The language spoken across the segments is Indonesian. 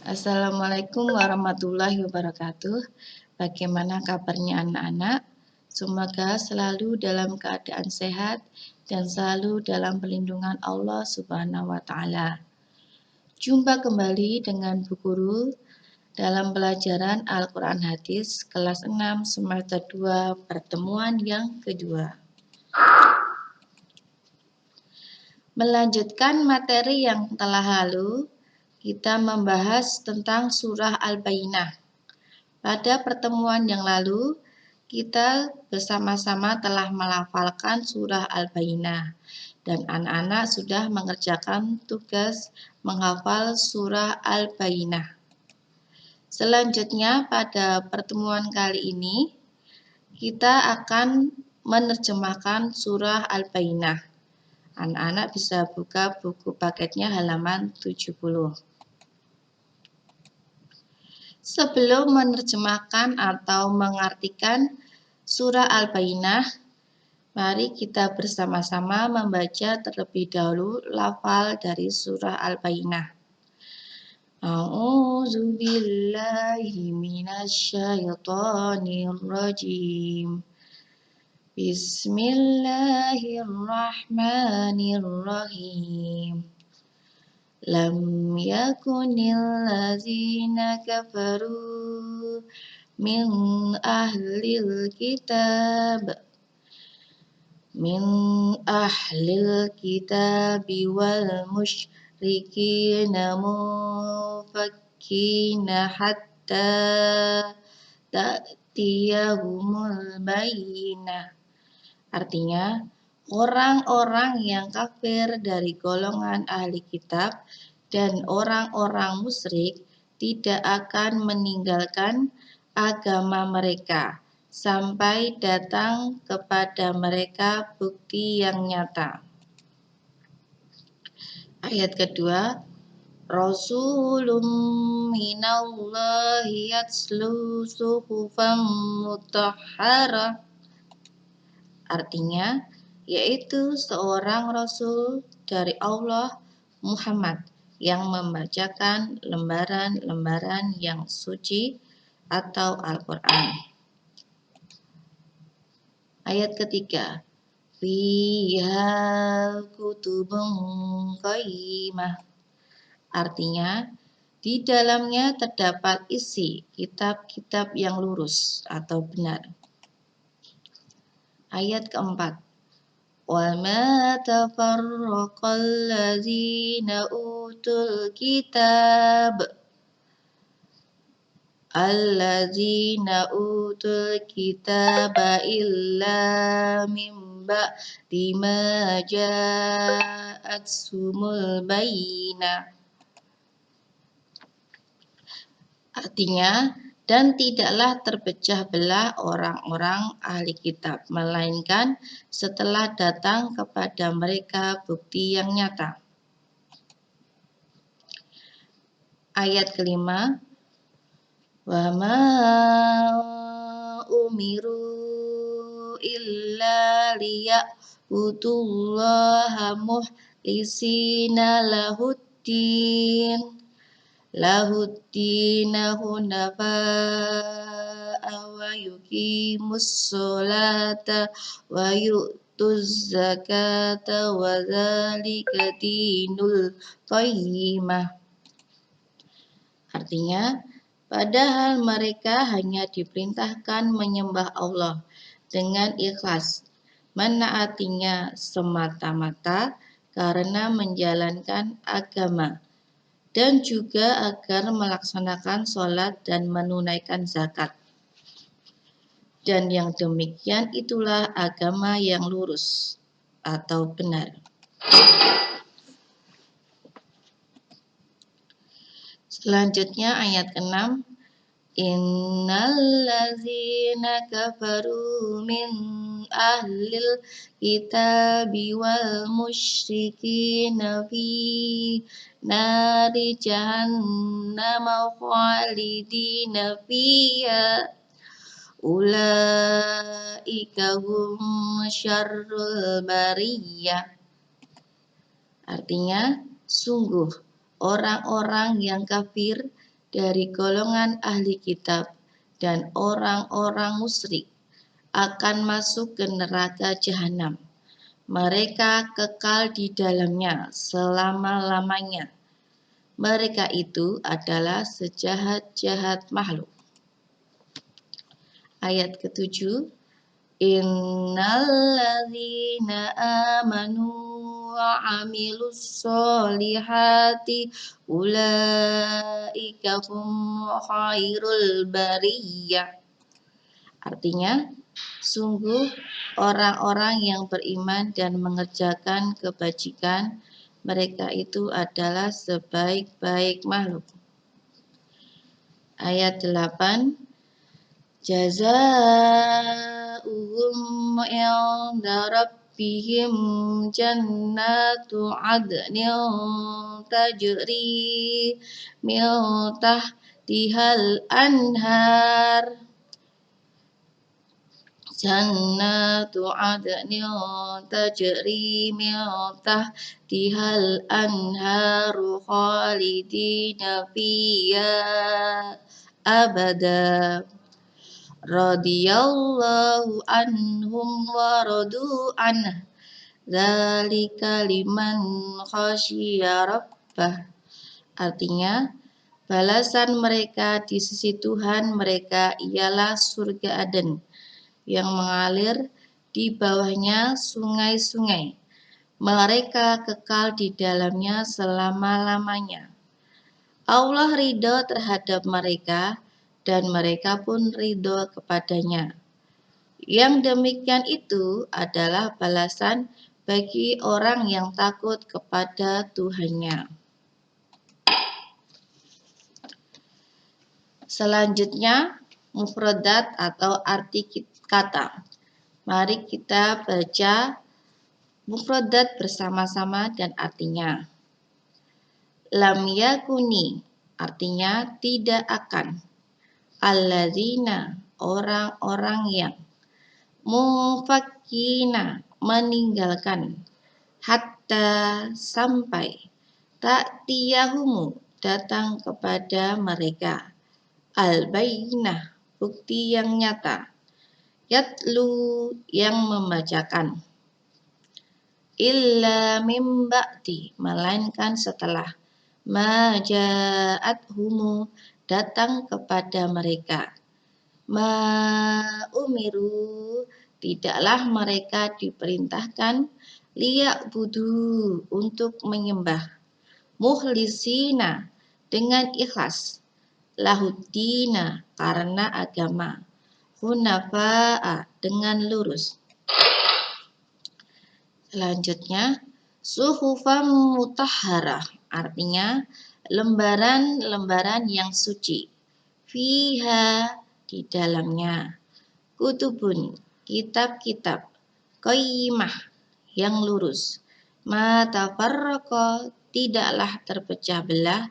Assalamualaikum warahmatullahi wabarakatuh. Bagaimana kabarnya anak-anak? Semoga selalu dalam keadaan sehat dan selalu dalam perlindungan Allah Subhanahu wa taala. Jumpa kembali dengan Bu Guru dalam pelajaran Al-Qur'an Hadis kelas 6 semester 2 pertemuan yang kedua. Melanjutkan materi yang telah lalu, kita membahas tentang surah Al-Bayyinah. Pada pertemuan yang lalu, kita bersama-sama telah melafalkan surah Al-Bayyinah dan anak-anak sudah mengerjakan tugas menghafal surah Al-Bayyinah. Selanjutnya pada pertemuan kali ini, kita akan menerjemahkan surah Al-Bayyinah. Anak-anak bisa buka buku paketnya halaman 70. Sebelum menerjemahkan atau mengartikan surah Al-Bayyinah, mari kita bersama-sama membaca terlebih dahulu lafal dari surah Al-Bayyinah. A'udzu billahi minasyaitonir rajim. Bismillahirrahmanirrahim. Lam yakunil ladzina kafaru min ahlil kitabi wal musyrikina mufakkina hatta ta'tiyahumul bayyinah. Artinya, orang-orang yang kafir dari golongan ahli kitab dan orang-orang musyrik tidak akan meninggalkan agama mereka sampai datang kepada mereka bukti yang nyata. Ayat kedua, Rasulun minallahi yatslu suhufan mutahharah. Artinya, yaitu seorang Rasul dari Allah Muhammad yang membacakan lembaran-lembaran yang suci atau Al-Quran. Ayat ketiga, Fiha kutubun qayyimah. Artinya, di dalamnya terdapat isi kitab-kitab yang lurus atau benar. Ayat keempat, وَمَا تَفَرَّقَ الَّذِينَ أُوتُوا الْكِتَابَ إِلَّا مِنْ بَعْدِ مَا جَاءَتْهُمُ الْبَيِّنَةُ. Artinya, dan tidaklah terpecah belah orang-orang ahli kitab, melainkan setelah datang kepada mereka bukti yang nyata. Ayat kelima, Wa ma umiru illa liya'budullaha mukhlisina lahuddina hunafa'a wa yuqimus sholata wa yu'tuz zakata wa dzalika dinul qayyimah. Artinya, padahal mereka hanya diperintahkan menyembah Allah dengan ikhlas, menaatinya semata-mata karena menjalankan agama, dan juga agar melaksanakan sholat dan menunaikan zakat. Dan yang demikian itulah agama yang lurus atau benar. Selanjutnya ayat ke-6, Innallazina kafaru min ahlil kitabi wal musyrikina fi nari jahannam khalidina fiha ulaika hum syarrul bariyah. Artinya, sungguh orang-orang yang kafir dari golongan ahli kitab dan orang-orang musyrik akan masuk ke neraka jahanam. Mereka kekal di dalamnya selama-lamanya. Mereka itu adalah sejahat-jahat makhluk. Ayat ke-7. Innalladzina amanu wa amilus solihati ulaika hum khairul bariyah. Artinya, sungguh orang-orang yang beriman dan mengerjakan kebajikan, mereka itu adalah sebaik-baik makhluk. Ayat 8. Jazaa'uhum 'inda rabbihim jannatu 'adnin tajri min tahtihal anhar. Jannatu 'adnin tajri min tahtihal anharu khalidina fiha abada. Radiyallahu anhum wa radu anhu. Dzalika liman khasyiya rabbah. Artinya, balasan mereka di sisi Tuhan mereka ialah surga Aden yang mengalir di bawahnya sungai-sungai. Mereka kekal di dalamnya selama-lamanya. Allah ridho terhadap mereka dan mereka pun ridho kepadanya. Yang demikian itu adalah balasan bagi orang yang takut kepada Tuhannya. Selanjutnya, mufradat atau arti kata. Mari kita baca mufradat bersama-sama dan artinya. Lam yakuni artinya tidak akan. Alladzina orang-orang yang. Mufakkina meninggalkan. Hatta sampai. Ta'tiyahumu datang kepada mereka. Al-bayyinah bukti yang nyata. Yatlu yang membacakan. Illa mim ba'di melainkan setelah maja'athumu datang kepada mereka. Umiru tidaklah mereka diperintahkan liya'budu untuk menyembah mukhlisina dengan ikhlas lahuddina karena agama hunafa'a dengan lurus. Selanjutnya, suhufan mutahharah artinya lembaran-lembaran yang suci. Fiha di dalamnya. Kutubun kitab-kitab. Qayyimah yang lurus. Ma tafarraqa tidaklah terpecah belah.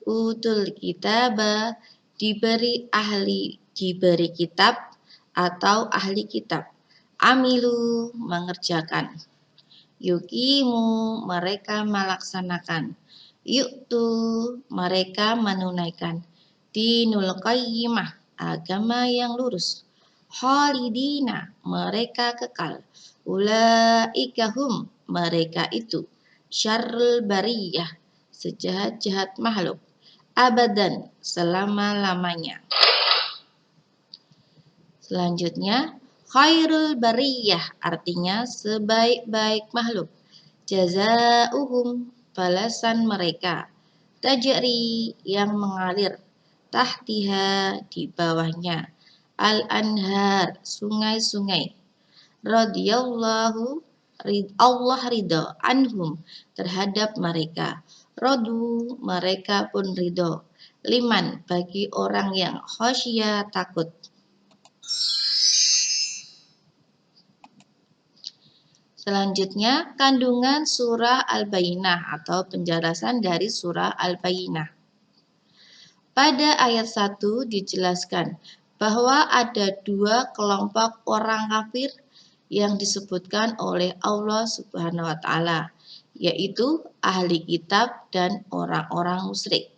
Utul kitaba diberi kitab atau ahli kitab. Amilu mengerjakan. Yukimu mereka melaksanakan. Yuktu mereka menunaikan. Dinul qayyimah agama yang lurus. Khalidina mereka kekal. Ulaikahum mereka itu. Syarrul bariyah sejahat-jahat makhluk. Abadan selama-lamanya. Selanjutnya, khairul bariyah artinya sebaik-baik makhluk. Jazaa'uhum balasan mereka. Tajri yang mengalir. Tahtiha di bawahnya. Al-anhar sungai-sungai. Radiyallahu Allah ridho anhum terhadap mereka. Radu mereka pun ridho. Liman bagi orang yang khasyia takut. Selanjutnya, kandungan surah Al-Bayyinah atau penjelasan dari surah Al-Bayyinah. Pada ayat 1 dijelaskan bahwa ada dua kelompok orang kafir yang disebutkan oleh Allah Subhanahu wa taala, yaitu ahli kitab dan orang-orang musyrik.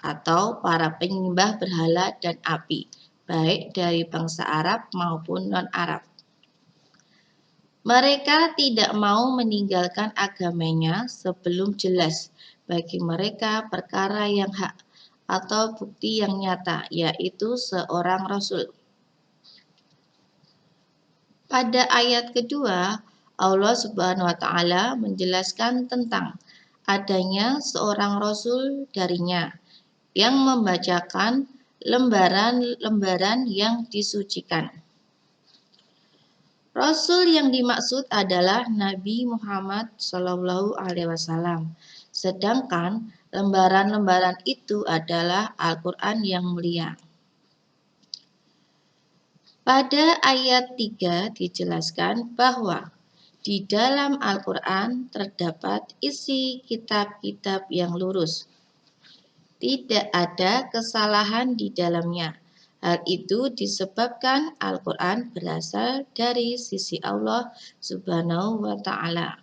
atau para penyembah berhala dan api, baik dari bangsa Arab maupun non-Arab. Mereka tidak mau meninggalkan agamanya sebelum jelas bagi mereka perkara yang hak atau bukti yang nyata, yaitu seorang rasul. Pada ayat kedua, Allah Subhanahu wa taala menjelaskan tentang adanya seorang rasul darinya yang membacakan lembaran-lembaran yang disucikan. Rasul yang dimaksud adalah Nabi Muhammad Shallallahu Alaihi Wasallam. Sedangkan lembaran-lembaran itu adalah Al-Quran yang mulia. Pada ayat 3 dijelaskan bahwa di dalam Al-Quran terdapat isi kitab-kitab yang lurus. Tidak ada kesalahan di dalamnya. Hal itu disebabkan Al-Quran berasal dari sisi Allah Subhanahu wa Ta'ala.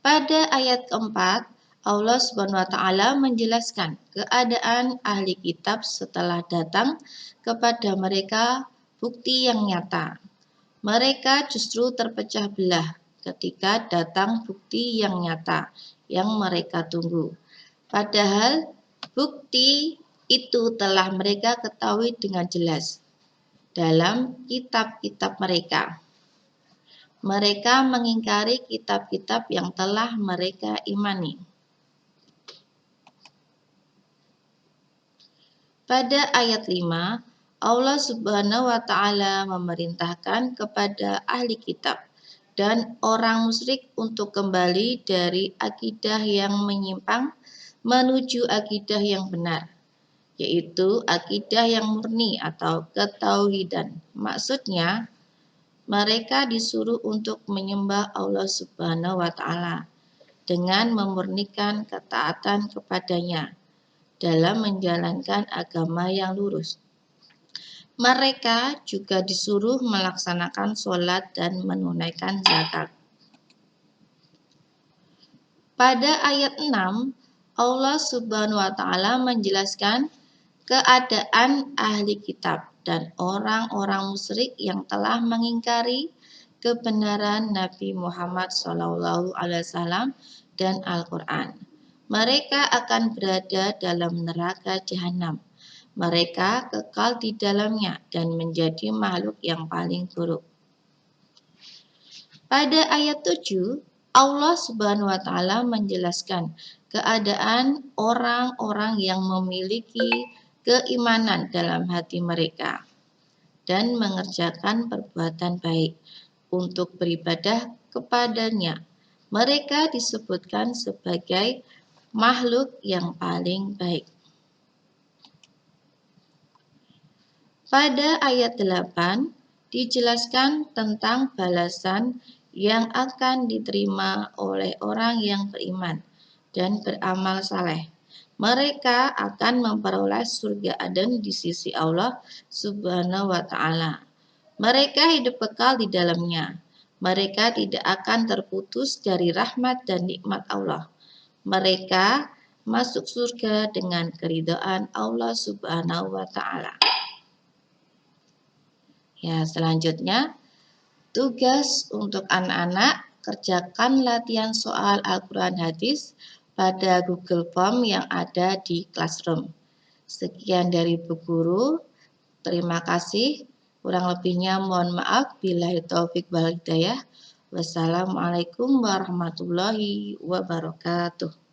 Pada ayat keempat, Allah Subhanahu wa Ta'ala menjelaskan keadaan ahli kitab setelah datang kepada mereka bukti yang nyata. Mereka justru terpecah belah ketika datang bukti yang nyata yang mereka tunggu. Padahal bukti itu telah mereka ketahui dengan jelas dalam kitab-kitab mereka. Mereka mengingkari kitab-kitab yang telah mereka imani. Pada ayat 5, Allah Subhanahu wa Ta'ala memerintahkan kepada ahli kitab dan orang musyrik untuk kembali dari akidah yang menyimpang menuju akidah yang benar, yaitu akidah yang murni atau ketauhidan. Maksudnya, mereka disuruh untuk menyembah Allah Subhanahu wa Ta'ala dengan memurnikan ketaatan kepadanya dalam menjalankan agama yang lurus. Mereka juga disuruh melaksanakan sholat dan menunaikan zakat. Pada ayat 6, Allah Subhanahu wa Ta'ala menjelaskan keadaan ahli kitab dan orang-orang musyrik yang telah mengingkari kebenaran Nabi Muhammad SAW dan Al-Quran. Mereka akan berada dalam neraka jahanam. Mereka kekal di dalamnya dan menjadi makhluk yang paling buruk. Pada ayat 7, Allah Subhanahu wa Ta'ala menjelaskan keadaan orang-orang yang memiliki keimanan dalam hati mereka dan mengerjakan perbuatan baik untuk beribadah kepadanya. Mereka disebutkan sebagai makhluk yang paling baik. Pada ayat 8 dijelaskan tentang balasan yang akan diterima oleh orang yang beriman dan beramal saleh. Mereka akan memperoleh surga Aden di sisi Allah Subhanahu wa Ta'ala. Mereka hidup kekal di dalamnya. Mereka tidak akan terputus dari rahmat dan nikmat Allah. Mereka masuk surga dengan keridhaan Allah Subhanahu wa Ta'ala. Ya, selanjutnya tugas untuk anak-anak, kerjakan latihan soal Al-Quran hadis pada Google Form yang ada di Classroom. Sekian dari Bu Guru. Terima kasih. Kurang lebihnya mohon maaf. Billahi taufik wal hidayah. Wassalamualaikum warahmatullahi wabarakatuh.